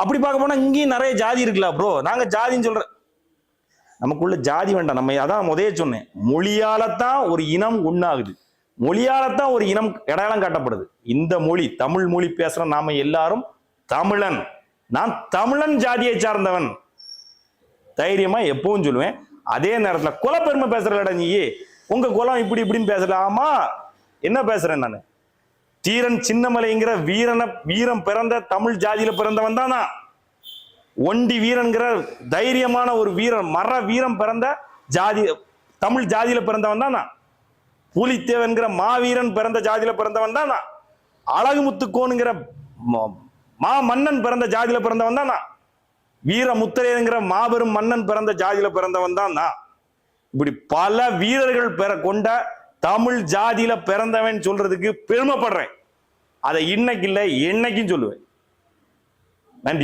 அப்படி பார்க்க போனா இங்கேயும் நிறைய ஜாதி இருக்குல்ல ப்ரோ. நாங்க ஜாதின்னு சொல்ற, நமக்குள்ள ஜாதி வேண்டாம். நம்ம அதான் முதலே சொன்னேன், மொழியாலத்தான் ஒரு இனம் ஒண்ணாகுது, மொழியாலத்தான் ஒரு இனம் அடையாளம் காட்டப்படுது. இந்த மொழி, தமிழ் மொழி பேசுற நாம எல்லாரும் தமிழன். நான் தமிழன் ஜாதியை சார்ந்தவன் தைரியமா எப்பவும் சொல்லுவேன். அதே நேரத்துல குலப்பெருமை பேசுறல, நீ உங்க குலம் இப்படி இப்படின்னு பேசலாமா? என்ன பேசுறேன் நான்? தீரன் சின்னமலைங்கிற வீரம் பிறந்த தமிழ் ஜாதியில பிறந்தவன் தான் நான். ஒண்டி வீரன்கிற தைரியமான ஒரு வீரன், மர வீரம் பிறந்த ஜாதி தமிழ் ஜாதியில பிறந்தவன் தான் நான். புலித்தேவன்கிற மாவீரன் பிறந்த ஜாதியில பிறந்தவன் தான் நான். அழகுமுத்துக்கோனுங்கிற மா மன்னன் பிறந்த ஜாதியில பிறந்தவன் தான் நான். வீரமுத்திரையங்கிற மாபெரும் மன்னன் பிறந்த ஜாதியில பிறந்தவன் தான் நான். இப்படி பல வீரர்கள் கொண்ட தமிழ் ஜாதியில பிறந்தவன் சொல்றதுக்கு பெருமைப்படுறேன். அதை இன்னைக்கு இல்லை என்னைக்கும் சொல்லுவேன்.